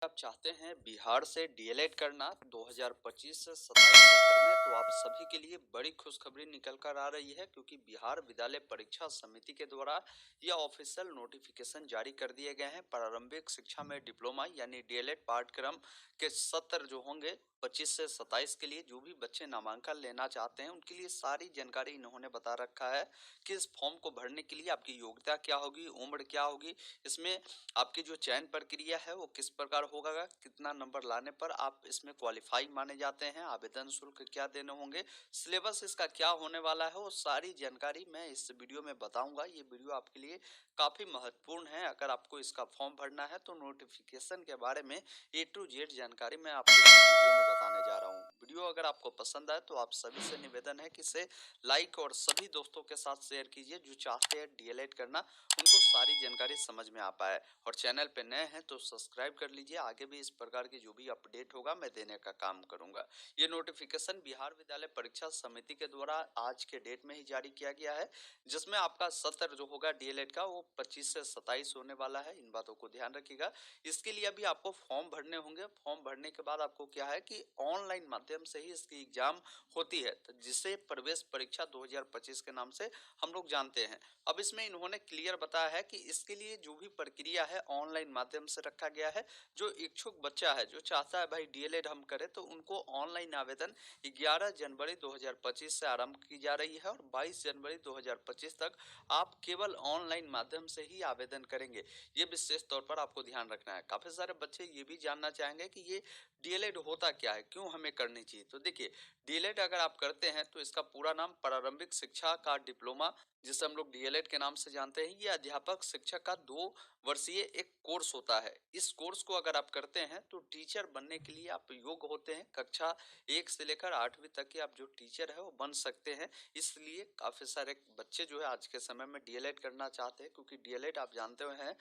आप चाहते हैं बिहार से डीएलएड करना 2025 से 27 सत्र में तो आप सभी के लिए बड़ी खुशखबरी निकल कर आ रही है क्योंकि बिहार विद्यालय परीक्षा समिति के द्वारा यह ऑफिशियल नोटिफिकेशन जारी कर दिए गए हैं। प्रारंभिक शिक्षा में डिप्लोमा यानी डीएलएड पाठ्यक्रम के सत्र जो होंगे 25 से 27 के लिए जो भी बच्चे नामांकन लेना चाहते हैं उनके लिए सारी जानकारी इन्होंने बता रखा है कि इस फॉर्म को भरने के लिए आपकी योग्यता क्या होगी, उम्र क्या होगी, इसमें आपकी जो चयन प्रक्रिया है वो किस प्रकार होगा, कितना नंबर लाने पर आप इसमें क्वालिफाई माने जाते हैं, आवेदन शुल्क क्या देने होंगे, सिलेबस इसका क्या होने वाला है, वो सारी जानकारी मैं इस वीडियो में बताऊंगा। ये वीडियो आपके लिए काफी महत्वपूर्ण है। अगर आपको इसका फॉर्म भरना है तो नोटिफिकेशन के बारे में ए टू जेड जानकारी मैं आपको इस वीडियो में बताने जा रहा हूँ। वीडियो अगर आपको पसंद आए तो आप सभी से निवेदन है कि इसे लाइक और सभी दोस्तों के साथ शेयर कीजिए जो चाहते हैं डीएलएड करना, उनको सारी जानकारी समझ में आ पाए। और चैनल पे नए हैं तो सब्सक्राइब कर लीजिए, आगे भी इस प्रकार की जो भी अपडेट होगा मैं देने का काम करूंगा। ये नोटिफिकेशन बिहार विद्यालय परीक्षा समिति के द्वारा आज के डेट में ही जारी किया गया है, जिसमें आपका सत्र जो होगा डीएलएड का वो 25 से 27 होने वाला है। इन बातों को ध्यान रखिएगा। इसके लिए अभी आपको फॉर्म भरने होंगे। फॉर्म भरने के बाद आपको क्या है कि ऑनलाइन माध्यम से ही इसकी एग्जाम होती है, तो जिसे प्रवेश परीक्षा 2025 के नाम से हम लोग जानते हैं। अब इसमें इन्होंने क्लियर बताया है कि इसके लिए जो भी प्रक्रिया है ऑनलाइन माध्यम से रखा गया है। जो इच्छुक बच्चा है जो चाहता है भाई डीएलएड हम करें तो उनको ऑनलाइन आवेदन 11 जनवरी 2025 से आरंभ की जा रही है और 22 जनवरी 2025 तक आप केवल ऑनलाइन माध्यम से ही आवेदन करेंगे। ये विशेष तौर पर आपको ध्यान रखना है। काफी सारे बच्चे ये भी जानना चाहेंगे कि ये डीएलएड होता क्या है, क्यों हमें करनी चाहिए। तो देखिए, डीएलएड अगर आप करते हैं तो इसका पूरा नाम प्रारंभिक शिक्षा का डिप्लोमा, जिसे हम लोग डीएलएड के नाम से जानते हैं, ये अध्यापक शिक्षक का 2 वर्षीय एक कोर्स होता है। इस कोर्स को अगर आप करते हैं तो टीचर बनने के लिए आप योग्य होते हैं। कक्षा 1 से लेकर 8वीं तक के आप जो टीचर है वो बन सकते हैं। इसलिए काफी सारे बच्चे जो है आज के समय में डीएलएड करना चाहते हैं, क्योंकि डीएलएड आप जानते हुए हैं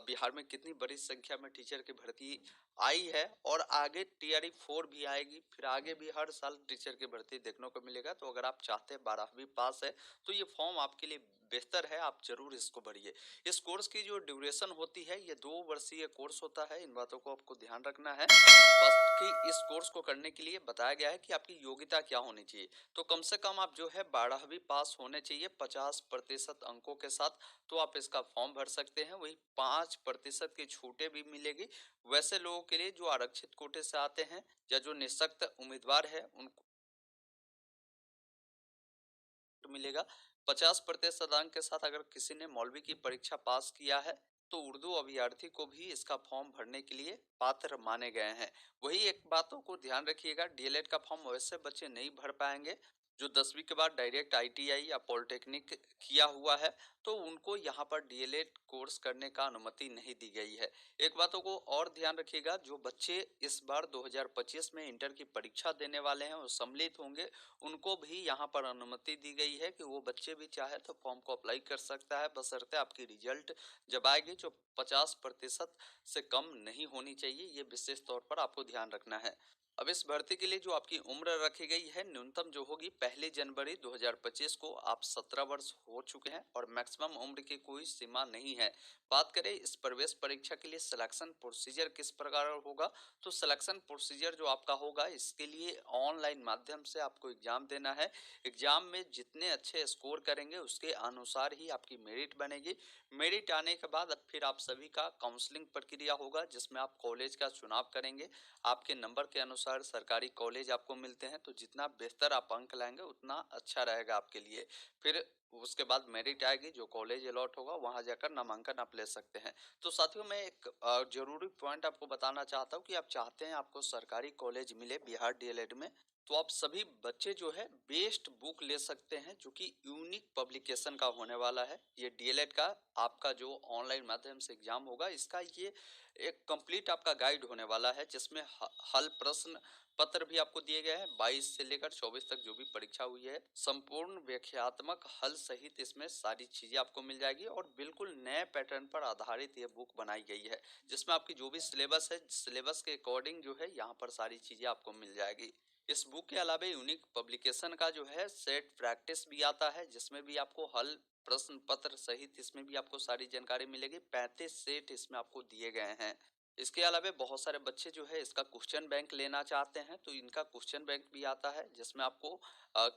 बिहार में कितनी बड़ी संख्या में टीचर की भर्ती आई है और आगे टीआरई 4 भी आएगी, फिर आगे भी हर साल टीचर की भर्ती देखने को मिलेगा। तो अगर आप चाहते हैं 12वीं पास है तो ये फॉर्म आपके लिए बेहतर है, आप जरूर इसको भरिए। इस कोर्स की जो ड्यूरेशन होती है ये 2 वर्षीय कोर्स होता है। इन बातों को आपको ध्यान रखना है। बस कि इस कोर्स को करने के लिए बताया गया है कि आपकी योग्यता क्या होनी चाहिए। तो कम से कम आप जो है 12वीं पास होने चाहिए 50% अंकों के साथ, तो आप इसका फॉर्म भर सकते हैं। वही 5% की छूटें भी मिलेगी वैसे लोगों के लिए जो आरक्षित कोटे से आते हैं या जो निःशक्त उम्मीदवार है उनको मिलेगा। 50% अंक के साथ अगर किसी ने मौलवी की परीक्षा पास किया है तो उर्दू अभ्यर्थी को भी इसका फॉर्म भरने के लिए पात्र माने गए हैं। वही एक बातों को ध्यान रखिएगा, डीएलएड का फॉर्म वैसे बच्चे नहीं भर पाएंगे जो 10वीं के बाद डायरेक्ट आईटीआई या पॉलिटेक्निक किया हुआ है, तो उनको यहाँ पर डीएलएड कोर्स करने का अनुमति नहीं दी गई है। एक बातों को और ध्यान रखिएगा, जो बच्चे इस बार 2025 में इंटर की परीक्षा देने वाले हैं और सम्मिलित होंगे उनको भी यहाँ पर अनुमति दी गई है कि वो बच्चे भी चाहे तो फॉर्म को अप्लाई कर सकता है, बशर्ते आपकी रिजल्ट जब आएगी जो 50% से कम नहीं होनी चाहिए। ये विशेष तौर पर आपको ध्यान रखना है। अब इस भर्ती के लिए जो आपकी उम्र रखी गई है न्यूनतम जो होगी 1 जनवरी 2025 को आप 17 वर्ष हो चुके हैं और मैक्सिमम उम्र की कोई सीमा नहीं है। बात करें इस प्रवेश परीक्षा के लिए सिलेक्शन प्रोसीजर किस प्रकार होगा, तो सिलेक्शन प्रोसीजर जो आपका होगा इसके लिए ऑनलाइन माध्यम से आपको एग्जाम देना है। एग्जाम में जितने अच्छे स्कोर करेंगे उसके अनुसार ही आपकी मेरिट बनेगी। मेरिट आने के बाद अब फिर आप सभी का काउंसलिंग प्रक्रिया होगा जिसमें आप कॉलेज का चुनाव करेंगे। आपके नंबर के अनुसार सरकारी कॉलेज आपको मिलते हैं, तो जितना बेहतर आप अंक लाएंगे उतना अच्छा रहेगा आपके लिए। फिर उसके बाद मेरिट आएगी, जो कॉलेज अलॉट होगा वहां जाकर नामांकन आप ले सकते हैं। तो साथियों मैं एक जरूरी पॉइंट आपको बताना चाहता हूँ कि आप चाहते हैं आपको सरकारी कॉलेज मिले बिहार डीएलएड में, तो आप सभी बच्चे जो है बेस्ट बुक ले सकते हैं जो कि यूनिक पब्लिकेशन का होने वाला है। ये डीएलएड का आपका जो ऑनलाइन माध्यम से एग्जाम होगा इसका ये एक कंप्लीट आपका गाइड होने वाला है, जिसमें हल प्रश्न पत्र भी आपको दिए गए हैं। 22 से लेकर 24 तक जो भी परीक्षा हुई है संपूर्ण व्याख्यात्मक हल सहित इसमें सारी चीजें आपको मिल जाएगी और बिल्कुल नए पैटर्न पर आधारित ये बुक बनाई गई है, जिसमें आपकी जो भी सिलेबस है सिलेबस के अकॉर्डिंग जो है यहाँ पर सारी चीजें आपको मिल जाएगी। इस बुक के अलावा यूनिक पब्लिकेशन का जो है सेट प्रैक्टिस भी आता है, जिसमें भी आपको हल प्रश्न पत्र सहित इसमें भी आपको सारी जानकारी मिलेगी। 35 सेट इसमें आपको दिए गए हैं। इसके अलावा बहुत सारे बच्चे जो है इसका क्वेश्चन बैंक लेना चाहते हैं, तो इनका क्वेश्चन बैंक भी आता है जिसमें आपको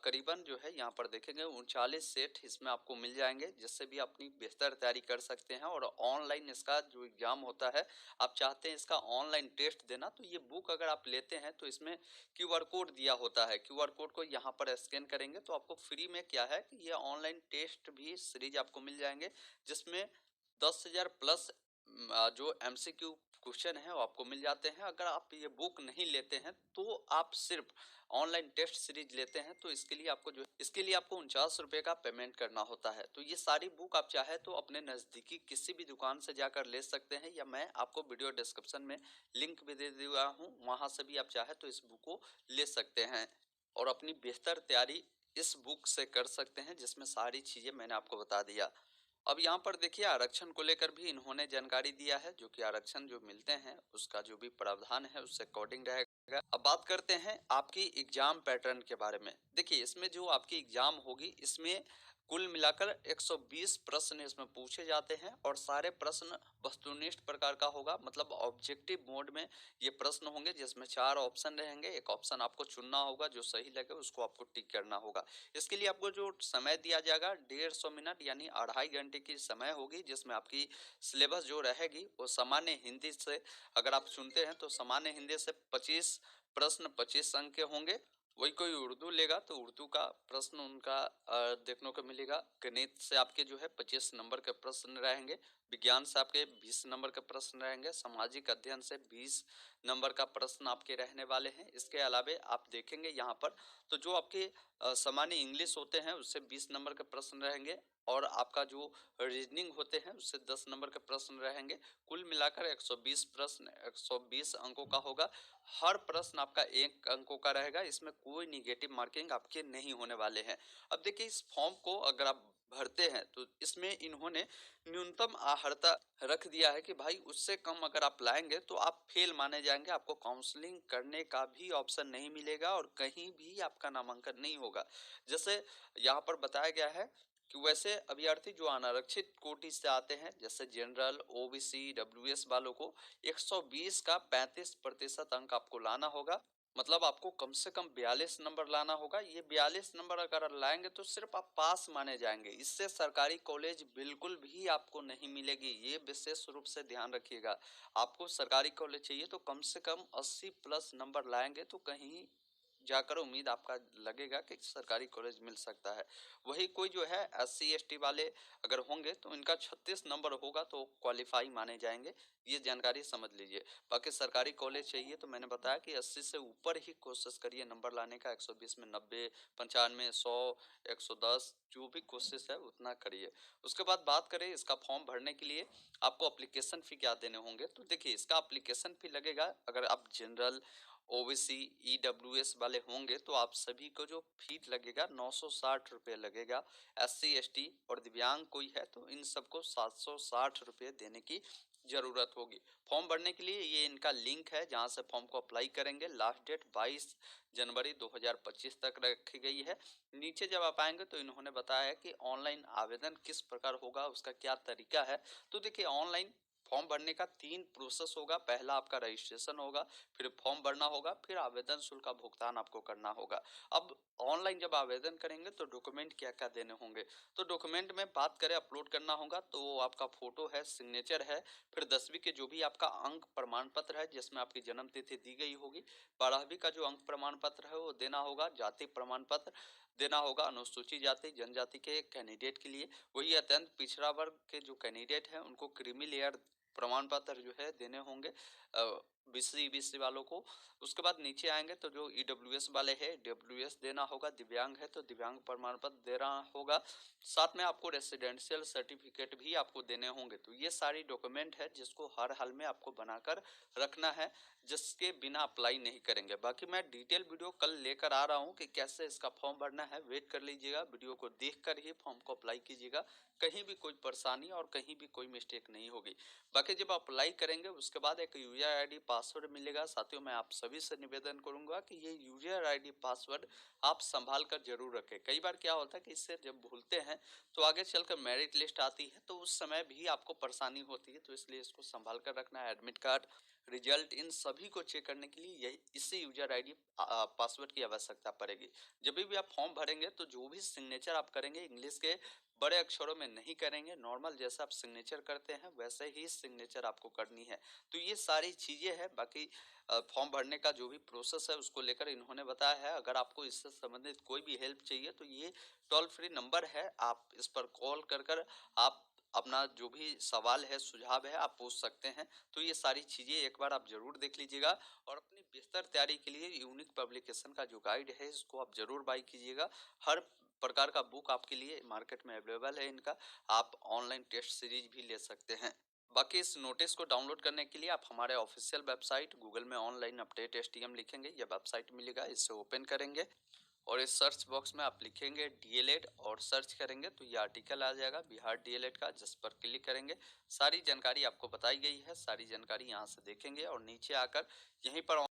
करीबन जो है यहाँ पर देखेंगे 39 सेट इसमें आपको मिल जाएंगे, जिससे भी अपनी बेहतर तैयारी कर सकते हैं। और ऑनलाइन इसका जो एग्जाम होता है, आप चाहते हैं इसका ऑनलाइन टेस्ट देना, तो ये बुक अगर आप लेते हैं तो इसमें क्यूआर कोड दिया होता है। क्यूआर कोड को यहाँ पर स्कैन करेंगे तो आपको फ्री में क्या है कि ये ऑनलाइन टेस्ट भी सीरीज आपको मिल जाएंगे, जिसमें 10,000 प्लस जो एमसीक्यू क्वेश्चन है वो आपको मिल जाते हैं। अगर आप ये बुक नहीं लेते हैं तो आप सिर्फ ऑनलाइन टेस्ट सीरीज लेते हैं, तो इसके लिए आपको 49 रुपए का पेमेंट करना होता है। तो ये सारी बुक आप चाहे तो अपने नजदीकी किसी भी दुकान से जाकर ले सकते हैं, या मैं आपको वीडियो डिस्क्रिप्शन में लिंक भी दे दिया हूँ, वहां से भी आप चाहे तो इस बुक को ले सकते हैं और अपनी बेहतर तैयारी इस बुक से कर सकते हैं, जिसमें सारी चीजें मैंने आपको बता दिया। अब यहाँ पर देखिए आरक्षण को लेकर भी इन्होंने जानकारी दिया है, जो कि आरक्षण जो मिलते हैं उसका जो भी प्रावधान है उससे अकॉर्डिंग रहेगा। अब बात करते हैं आपकी एग्जाम पैटर्न के बारे में। देखिए इसमें जो आपकी एग्जाम होगी, इसमें कुल मिलाकर 120 प्रश्न इसमें पूछे जाते हैं और सारे प्रश्न वस्तुनिष्ठ प्रकार का होगा, मतलब ऑब्जेक्टिव मोड में ये प्रश्न होंगे, जिसमें 4 ऑप्शन रहेंगे। एक ऑप्शन आपको चुनना होगा, जो सही लगे उसको आपको टिक करना होगा। इसके लिए आपको जो समय दिया जाएगा 150 मिनट यानी 2.5 घंटे की समय होगी, जिसमें आपकी सिलेबस जो रहेगी वो सामान्य हिंदी से, अगर आप सुनते हैं तो सामान्य हिंदी से 25 प्रश्न 25 अंक के होंगे। वही कोई उर्दू लेगा तो उर्दू का प्रश्न उनका देखने को मिलेगा। गणित से आपके जो है 25 नंबर के प्रश्न रहेंगे। विज्ञान से आपके 20 नंबर के प्रश्न रहेंगे। सामाजिक अध्ययन से 20 नंबर का प्रश्न आपके रहने वाले हैं। इसके अलावे आप देखेंगे यहाँ पर तो जो आपके सामान्य इंग्लिश होते हैं उससे 20 नंबर के प्रश्न रहेंगे, और आपका जो रीजनिंग होते हैं उससे 10 नंबर के प्रश्न रहेंगे। कुल मिलाकर 120 प्रश्न 120 अंकों का होगा। हर प्रश्न आपका 1 अंकों का रहेगा, इसमें कोई निगेटिव मार्किंग आपके नहीं होने वाले हैं। अब देखिए इस फॉर्म को अगर आप भरते हैं तो इसमें इन्होंने न्यूनतम अर्हता रख दिया है कि भाई उससे कम अगर आप लाएंगे तो आप फेल माने जाएंगे, आपको काउंसलिंग करने का भी ऑप्शन नहीं मिलेगा और कहीं भी आपका नामांकन नहीं होगा। जैसे यहाँ पर बताया गया है कि वैसे अभ्यर्थी जो अनारक्षित कोटि से आते हैं, जैसे जनरल, ओबीसी, डब्ल्यूएस वालों को 120 का 35% अंक आपको लाना होगा, मतलब आपको कम से कम 42 नंबर लाना होगा। ये 42 नंबर अगर लाएंगे तो सिर्फ आप पास माने जाएंगे, इससे सरकारी कॉलेज बिल्कुल भी आपको नहीं मिलेगी। ये विशेष रूप से ध्यान रखिएगा। आपको सरकारी कॉलेज चाहिए तो कम से कम 80 प्लस नंबर लाएंगे तो कहीं जाकर उम्मीद आपका लगेगा कि सरकारी कॉलेज मिल सकता है। वही कोई जो है SC ST वाले अगर होंगे तो इनका 36 नंबर होगा तो क्वालिफाई माने जाएंगे। ये जानकारी समझ लीजिए। बाकी सरकारी कॉलेज चाहिए तो मैंने बताया कि 80 से ऊपर ही कोशिश करिए नंबर लाने का। 120 में 90, 95, 100, 110 जो भी कोशिश है उतना करिए। उसके बाद बात करें इसका फॉर्म भरने के लिए आपको अप्लीकेशन फी क्या देने होंगे, तो देखिए इसका अप्लीकेशन फी लगेगा, अगर आप जनरल, ओबीसी, ईडब्ल्यूएस वाले होंगे तो आप सभी को जो फी लगेगा 960 रुपये लगेगा। SC ST और दिव्यांग कोई है तो इन सबको 760 रुपये देने की जरूरत होगी। फॉर्म भरने के लिए ये इनका लिंक है जहां से फॉर्म को अप्लाई करेंगे। लास्ट डेट 22 जनवरी 2025 तक रखी गई है। नीचे जब आप आएंगे तो इन्होंने बताया कि ऑनलाइन आवेदन किस प्रकार होगा, उसका क्या तरीका है। तो देखिए ऑनलाइन फॉर्म भरने का 3 प्रोसेस होगा। पहला आपका रजिस्ट्रेशन होगा, फिर फॉर्म भरना होगा, फिर आवेदन शुल्क का भुगतान आपको करना होगा। अब ऑनलाइन जब आवेदन करेंगे तो डॉक्यूमेंट क्या क्या देने होंगे, तो डॉक्यूमेंट में बात करें अपलोड करना होगा तो आपका फोटो है, सिग्नेचर है, फिर 10वीं के जो भी आपका अंक प्रमाण पत्र है जिसमें आपकी जन्म तिथि दी गई होगी, 12वीं का जो अंक प्रमाण पत्र है वो देना होगा, जाति प्रमाण पत्र देना होगा अनुसूचित जाति जनजाति के कैंडिडेट के लिए। वही अत्यंत पिछड़ा वर्ग के जो कैंडिडेट हैं उनको क्रीमी लेयर प्रमाण पत्र जो है देने होंगे BC वालों को। उसके बाद नीचे आएंगे तो जो EWS वाले हैं EWS देना होगा, दिव्यांग है तो दिव्यांग प्रमाण पत्र देना होगा, साथ में आपको रेसिडेंशियल सर्टिफिकेट भी आपको देने होंगे। तो ये सारी डॉक्यूमेंट है जिसको हर हाल में आपको बनाकर रखना है। जिसके बिना अप्लाई नहीं करेंगे। बाकी मैं डिटेल वीडियो कल लेकर आ रहा हूँ कि कैसे इसका फॉर्म भरना है। वेट कर लीजिएगा, वीडियो को देखकर ही फॉर्म को अप्लाई कीजिएगा, कहीं भी कोई परेशानी और कहीं भी कोई मिस्टेक नहीं होगी। बाकी जब अप्लाई करेंगे उसके बाद एक यूजर आईडी पासवर्ड मिलेगा। साथियों, मैं आप सभी से निवेदन करूंगा कि ये यूजर आईडी पासवर्ड आप संभाल कर जरूर रखें। कई बार क्या होता है कि इससे जब भूलते हैं तो आगे चलकर मेरिट लिस्ट आती है तो उस समय भी आपको परेशानी होती है, तो इसलिए इसको संभाल कर रखना है। एडमिट कार्ड, रिजल्ट, इन सभी को चेक करने के लिए यही इसी यूजर आईडी पासवर्ड की आवश्यकता पड़ेगी। जब भी आप फॉर्म भरेंगे तो जो भी सिग्नेचर आप करेंगे इंग्लिश के बड़े अक्षरों में नहीं करेंगे, नॉर्मल जैसा आप सिग्नेचर करते हैं वैसे ही सिग्नेचर आपको करनी है। तो ये सारी चीजें हैं। बाकी फॉर्म भरने का जो भी प्रोसेस है उसको लेकर इन्होंने बताया है। अगर आपको इससे संबंधित कोई भी हेल्प चाहिए तो ये टोल फ्री नंबर है, आप इस पर कॉल कर आप अपना जो भी सवाल है, सुझाव है, आप पूछ सकते हैं। तो ये सारी चीजें एक बार आप जरूर देख लीजिएगा और अपनी बेहतर तैयारी के लिए यूनिक पब्लिकेशन का जो गाइड है इसको आप जरूर बाई कीजिएगा। हर प्रकार का बुक आपके लिए मार्केट में अवेलेबल है इनका। आप ऑनलाइन टेस्ट सीरीज भी ले सकते हैं। बाकी इस नोटिस को डाउनलोड करने के लिए आप हमारे ऑफिशियल वेबसाइट गूगल में ऑनलाइन अपडेट एसटीएम लिखेंगे, यह वेबसाइट मिलेगा, इसे ओपन करेंगे और इस सर्च बॉक्स में आप लिखेंगे डीएलएड और सर्च करेंगे तो ये आर्टिकल आ जाएगा बिहार डीएलएड का, जिस पर क्लिक करेंगे सारी जानकारी आपको बताई गई है। सारी जानकारी यहाँ से देखेंगे और नीचे आकर यहीं पर